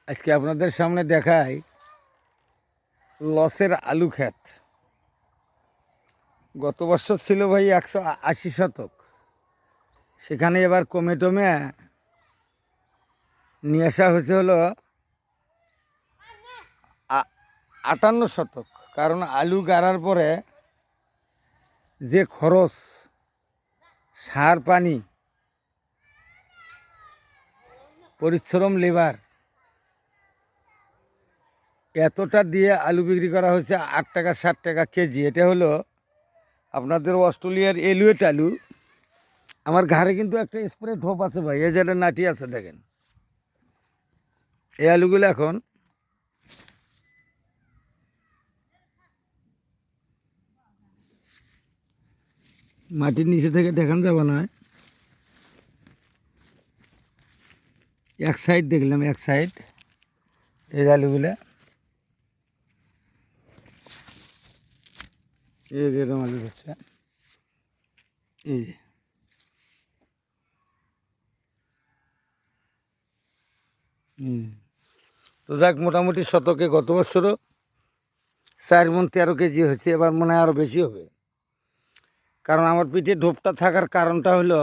আজকে আপনাদের সামনে দেখাই লসের আলু ক্ষেত। গত বছর ছিল ভাই 180 শতক, সেখানে এবার কমে টমে নিয়ে আসা হয়েছে হলো 58 শতক। কারণ আলু গাড়ার পরে যে খরচ, সার, পানি, পরিশ্রম, লেবার, এতটা দিয়ে আলু বিক্রি করা হয়েছে 8 টাকা 7 টাকা কেজি। এটা হলো আপনাদের অস্ট্রেলিয়ার এলুয়েট আলু। আমার ঘাড়ে কিন্তু একটা স্প্রে ঢোপ আছে ভাই, এই যেটা নাটি আছে দেখেন। এই আলুগুলো এখন মাটির নিচে থেকে দেখান যাবে না। এক সাইড দেখলাম, এক সাইড এই আলুগুলো, এই যে এরকম আলু হচ্ছে, এই যে তো যাক, মোটামুটি শতকে গত বছরও 4 মণ 13 কেজি হয়েছে, এবার মনে হয় আরও বেশি হবে। কারণ আমার পিঠে ঢোপটা থাকার কারণটা হলো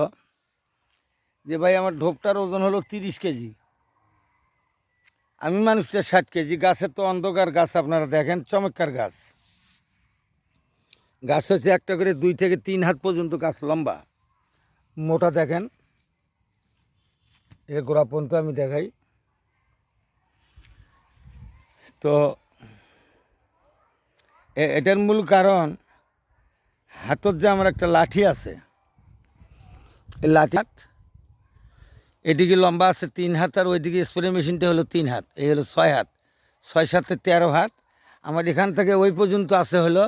যে ভাই আমার ঢোপটার ওজন হলো 30 কেজি, আমি মানুষটা 60 কেজি। গাছের তো অন্ধকার গাছ, আপনারা দেখেন চমৎকার গাছ। গাছ হচ্ছে একটা করে 2 থেকে 3 হাত পর্যন্ত গাছ লম্বা, মোটা দেখেন। এ গোড়া পর্যন্ত আমি দেখাই। তো এটার মূল কারণ হাতত যে আমার একটা লাঠি আছে, এই লাঠি এদিকে লম্বা আছে 3 হাত, আর ওইদিকে স্প্রে মেশিনটা হলো 3 হাত, এই হলো 6 হাত, 6 7 13 হাত। আমার এখান থেকে ওই পর্যন্ত আছে হলো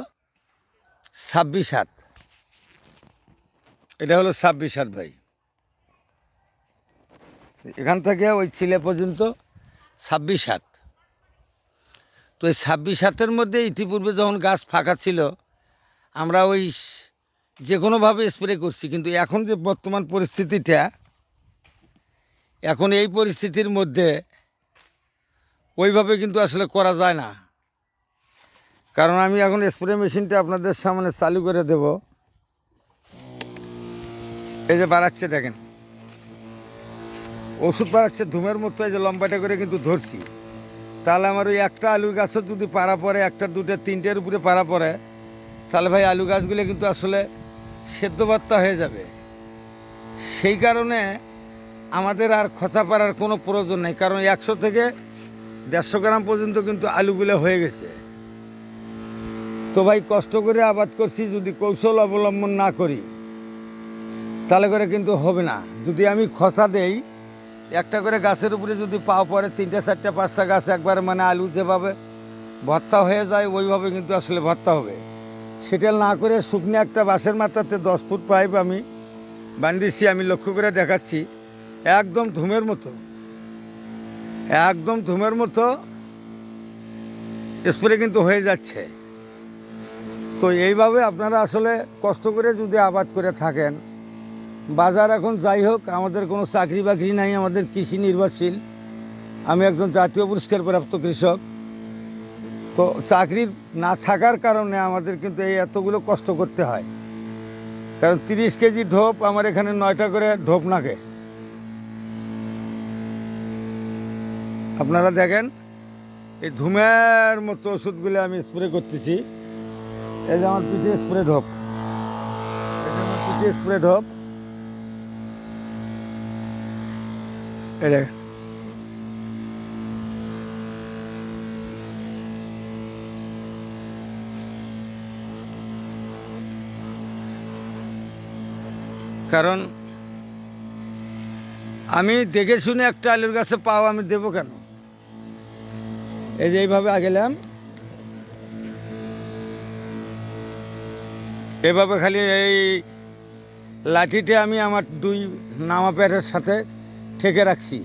26 হাত। এটা হলো 26 হাত ভাই, এখান থেকে ওই ছিলে পর্যন্ত 26 হাত। তো এই 26 হাতের মধ্যে ইতিপূর্বে যখন গাছ ফাঁকা ছিল আমরা ওই যে কোনোভাবে স্প্রে করছি, কিন্তু এখন যে বর্তমান পরিস্থিতিটা, এখন এই পরিস্থিতির মধ্যে ওইভাবে কিন্তু আসলে করা যায় না। কারণ আমি এখন স্প্রে মেশিনটা আপনাদের সামনে চালু করে দেব। এই যে বাড়াচ্ছে দেখেন, ওষুধ বাড়াচ্ছে ধুমের মতো, এই যে লম্বাটা করে কিন্তু ধরছি। তাহলে আমার ওই একটা আলু গাছও যদি পাড়া পড়ে, একটা দুটো তিনটের উপরে পাড়া পড়ে, তাহলে ভাই আলু গাছগুলো কিন্তু আসলে সেদ্ধ বাত্তা হয়ে যাবে। সেই কারণে আমাদের আর খোঁচা পাড়ার কোনো প্রয়োজন নেই, কারণ 100 থেকে 150 গ্রাম পর্যন্ত কিন্তু আলুগুলো হয়ে গেছে। তো ভাই কষ্ট করে আবাদ করছি, যদি কৌশল অবলম্বন না করি তাহলে করে কিন্তু হবে না। যদি আমি খোঁচা দেই, একটা করে গাছের উপরে যদি পাও পড়ে 3টে 4টে 5টা গাছ একবারে, মানে আলু যেভাবে ভর্তা হয়ে যায় ওইভাবে কিন্তু আসলে ভর্তা হবে। সেটা না করে শুকনো একটা বাঁশের মাথাতে 10 ফুট পাইপ আমি বান্ধিছি, আমি লক্ষ্য করে দেখাচ্ছি, একদম ধুমের মতো, একদম ধুমের মতো স্প্রে কিন্তু হয়ে যাচ্ছে। তো এইভাবে আপনারা আসলে কষ্ট করে যদি আবাদ করে থাকেন, বাজার এখন যাই হোক, আমাদের কোনো চাকরি বাকরি নাই, আমাদের কৃষি নির্ভরশীল। আমি একজন জাতীয় পুরস্কার প্রাপ্ত কৃষক। তো চাকরির না থাকার কারণে আমাদের কিন্তু এই এতগুলো কষ্ট করতে হয়। কারণ 30 কেজি ঢোপ, আমার এখানে 9টা করে ঢোপ নাকে। আপনারা দেখেন এই ধুমের মতো ওষুধগুলো আমি স্প্রে করতেছি। এই যে আমার পিঠে স্প্রে ঢোপ, আমার পিঠে স্প্রে ঢোপ, এই দেখেন। কারণ আমি দেখে শুনে একটা আলুর গাছে পাও আমি দেবো কেন? এই যে এইভাবে আগেলাম, এভাবে খালি এই লাঠিটা আমি আমার 2 নামা প্যাটের সাথে ঠেকে রাখছি।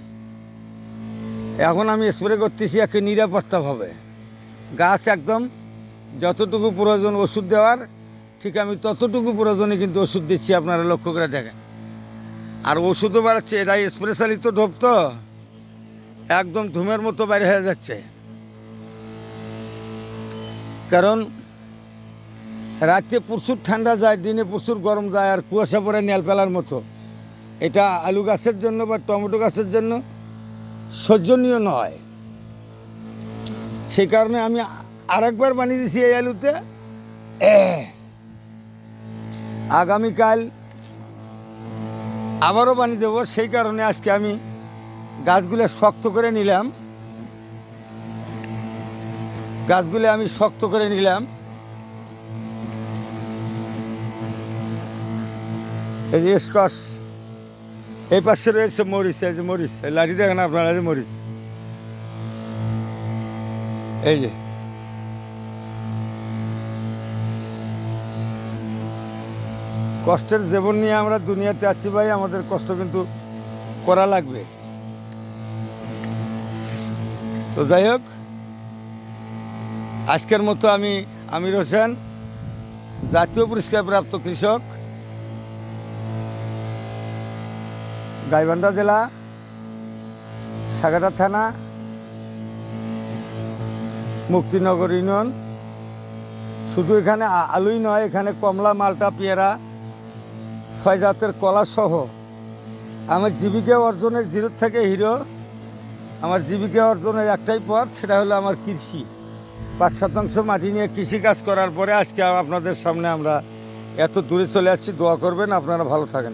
এখন আমি স্প্রে করতেছি একটা নিরাপত্তাভাবে। গাছ একদম যতটুকু প্রয়োজন ওষুধ দেওয়ার, ঠিক আমি ততটুকু প্রয়োজনে কিন্তু ওষুধ দিচ্ছি, আপনারা লক্ষ্য করে দেখেন। আর ওষুধও বাড়াচ্ছে, এটা স্প্রে চালিত ঢোপ, তো একদম ধুমের মতো বাইরে হয়ে যাচ্ছে। কারণ রাতে প্রচুর ঠান্ডা যায়, দিনে প্রচুর গরম যায়, আর কুয়াশা পড়ে নেল পেলার মতো। এটা আলু গাছের জন্য বা টমেটো গাছের জন্য সহ্যনীয় নয়। সেই কারণে আমি আরেকবার বানিয়ে দিয়েছি এই আলুতে। আগামীকাল আবারও বানিয়ে দেবো। সেই কারণে আজকে আমি গাছগুলো শক্ত করে নিলাম, এই যে স্কচ, এই পাশে রয়েছে মরিচ, এই যে মরিচ, এই লাঠি দেখেন আপনারা, যে মরিচ, এই যে কষ্টের জীবন নিয়ে আমরা দুনিয়াতে আছি ভাই, আমাদের কষ্ট কিন্তু করা লাগবে। তো যাই হোক, আজকের মতো আমি আমির হোসেন, জাতীয় পুরস্কারপ্রাপ্ত কৃষক, গাইবান্ধা জেলা, সাগাটা থানা, মুক্তিনগর ইউনিয়ন। শুধু এখানে আলুই নয়, এখানে কমলা, মালটা, পেয়ারা, 6 জাতের কলা সহ আমার জীবিকা অর্জনের জিরো থেকে হিরো। আমার জীবিকা অর্জনের একটাই পথ, সেটা হলো আমার কৃষি। 5% মাটি নিয়ে কৃষিকাজ করার পরে আজকে আপনাদের সামনে আমরা এত দূরে চলে যাচ্ছি। দোয়া করবেন, আপনারা ভালো থাকেন।